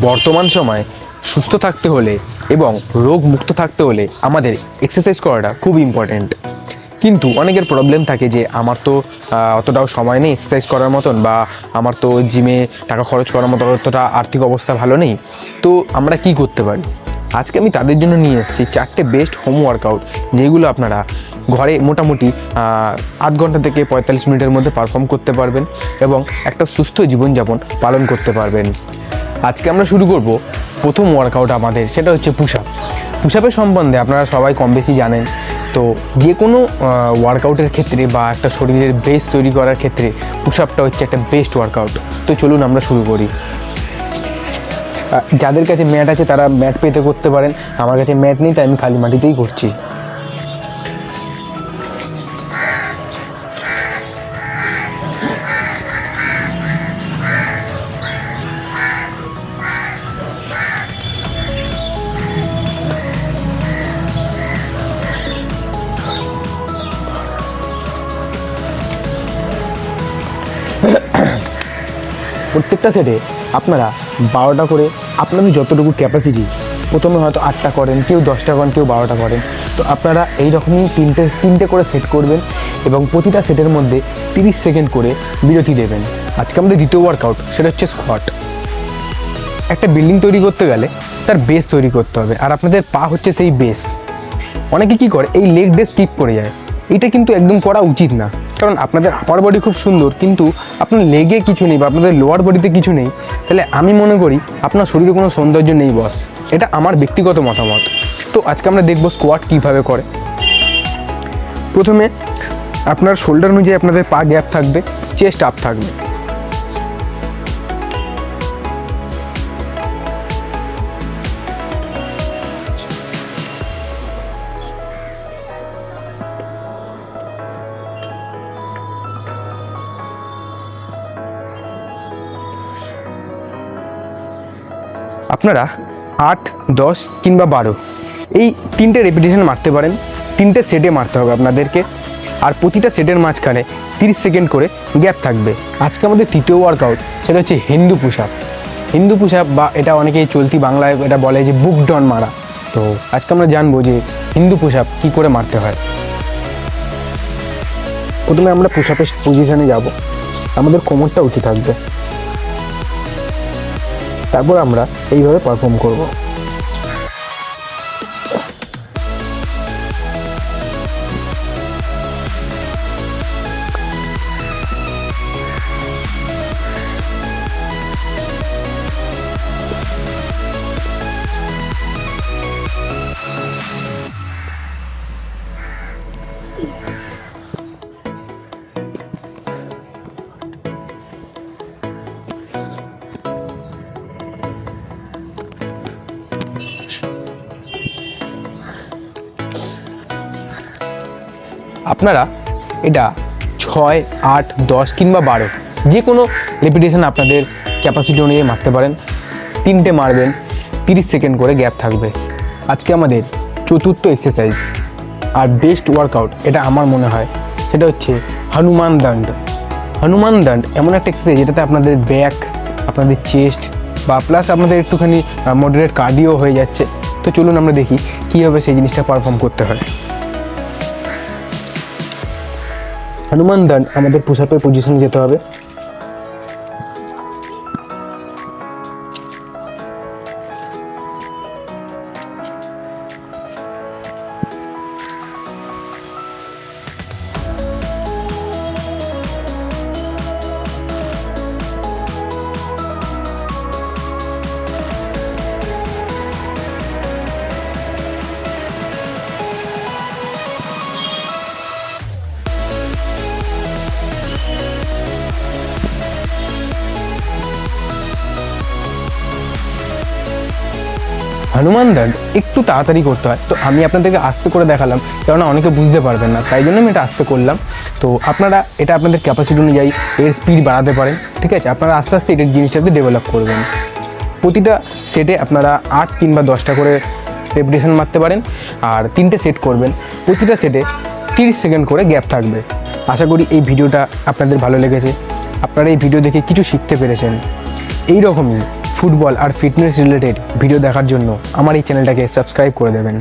বর্তমান সময়ে সুস্থ থাকতে হলে এবং রোগ মুক্ত থাকতে হলে আমাদের এক্সারসাইজ করাটা খুব ইম্পর্ট্যান্ট। কিন্তু অনেকের প্রবলেম থাকে যে আমার তো অতটাও সময় নেই এক্সারসাইজ করার মতন, বা আমার তো জিমে টাকা খরচ করার মতো অতটা আর্থিক অবস্থা ভালো নেই। তো আমরা কি করতে পারি? আজকে আমি তাদের জন্য নিয়ে এসেছি 4টে বেস্ট হোম ওয়ার্কআউট, যেগুলো আপনারা ঘরে মোটামুটি আধ ঘন্টা থেকে 45 মিনিটের মধ্যে পারফর্ম করতে পারবেন এবং একটা সুস্থ জীবনযাপন পালন করতে পারবেন। আজকে আমরা শুরু করব প্রথম ওয়ার্কআউট আমাদের, সেটা হচ্ছে পুশ আপ। পুশ আপের সম্বন্ধে আপনারা সবাই কম বেশি জানেন। তো যে কোনো ওয়ার্কআউটের ক্ষেত্রে বা একটা শরীরের বেস তৈরি করার ক্ষেত্রে পুশ আপটা হচ্ছে একটা বেস্ট ওয়ার্কআউট। তো চলুন আমরা শুরু করি। যাদের কাছে ম্যাট আছে তারা ম্যাট পেতে করতে পারেন, আমার কাছে ম্যাট নেই তাই আমি খালি মাটিতেই করছি। প্রত্যেকটা সেটে আপনারা 12টা করে আপনাদের যতটুকু ক্যাপাসিটি, প্রথমে হয়তো 8টা করেন, কেউ 10টা করেন, কেউ 12টা করেন। তো আপনারা এইরকমই তিনটে করে সেট করবেন এবং প্রতিটা সেটের মধ্যে 30 সেকেন্ড করে বিরতি দেবেন। আজকে আমাদের দ্বিতীয় ওয়ার্কআউট, সেটা হচ্ছে স্কোয়াট। একটা বিল্ডিং তৈরি করতে গেলে তার বেস তৈরি করতে হবে, আর আপনাদের পা হচ্ছে সেই বেস। অনেকে কী করে, এই লেগ ডে স্কিপ করে যায়। এটা কিন্তু একদম করা উচিত না, কারণ আপনাদের আপার বডি খুব সুন্দর কিন্তু আপনার লেগে কিছু নেই বা আপনাদের লোয়ার বডিতে কিছু নেই, তাহলে আমি মনে করি আপনার শরীরে কোনো সৌন্দর্য নেই বস। এটা আমার ব্যক্তিগত মতামত। তো আজকে আমরা দেখব স্কোয়াট কীভাবে করে। প্রথমে আপনার শোল্ডার অনুযায়ী আপনাদের পা গ্যাপ থাকবে, চেস্ট আপ থাকবে। আপনারা 8, 10 কিংবা 12 এই 3টে রেপিটেশন মারতে পারেন। 3টে সেটে মারতে হবে আপনাদেরকে, আর প্রতিটা সেটের মাঝখানে 30 সেকেন্ড করে গ্যাপ থাকবে। আজকে আমাদের তৃতীয় ওয়ার্কআউট, সেটা হচ্ছে Hindu push up. Hindu push up, বা এটা অনেকেই চলতি বাংলায় এটা বলে যে বুক ডন মারা। তো আজকে আমরা জানবো যে হিন্দু পুশ আপ কী করে মারতে হয়। প্রথমে আমরা পুশ আপের পজিশনে যাব, আমাদের কোমরটা উঁচু থাকবে, তারপর আমরা এইভাবে পারফর্ম করব। আপনারা এটা 6, 8, 10 কিংবা 12 যে কোনো রেপিটেশন আপনাদের ক্যাপাসিটি অনুযায়ী মারতে পারেন। 3টে মারবেন, 30 সেকেন্ড করে গ্যাপ থাকবে। আজকে আমাদের চতুর্থ এক্সারসাইজ আর বেস্ট ওয়ার্কআউট, এটা আমার মনে হয়, সেটা হচ্ছে হনুমান দণ্ড। হনুমান দণ্ড এমন একটা এক্সারসাইজ যেটাতে আপনাদের ব্যাক, আপনাদের চেস্ট বা প্লাস আপনাদের একটুখানি মডারেট কার্ডিও হয়ে যাচ্ছে। তো চলুন আমরা দেখি কীভাবে সেই জিনিসটা পারফর্ম করতে হয়। হনুমান দণ্ড আমাদের পুশ আপের পজিশনে যেতে হবে। হনুমান দণ্ড একটু তাড়াতাড়ি করতে হয়, তো আমি আপনাদেরকে আস্তে করে দেখালাম, কেননা অনেকে বুঝতে পারবেন না, তাই জন্য আমি এটা আস্তে করলাম। তো আপনারা এটা আপনাদের ক্যাপাসিটি অনুযায়ী এর স্পিড বাড়াতে পারেন, ঠিক আছে? আপনারা আস্তে আস্তে এটার জিনিসটাতে ডেভেলপ করবেন। প্রতিটা সেটে আপনারা 8 কিংবা 10টা করে রেপিটেশন মারতে পারেন, আর 3টে সেট করবেন। প্রতিটা সেটে 30 সেকেন্ড করে গ্যাপ থাকবে। আশা করি এই ভিডিওটা আপনাদের ভালো লেগেছে, আপনারা এই ভিডিও দেখে কিছু শিখতে পেরেছেন। এই রকমই ফুটবল আর ফিটনেস রিলেটেড ভিডিও দেখার জন্য আমার এই চ্যানেলটাকে সাবস্ক্রাইব করে দেবেন।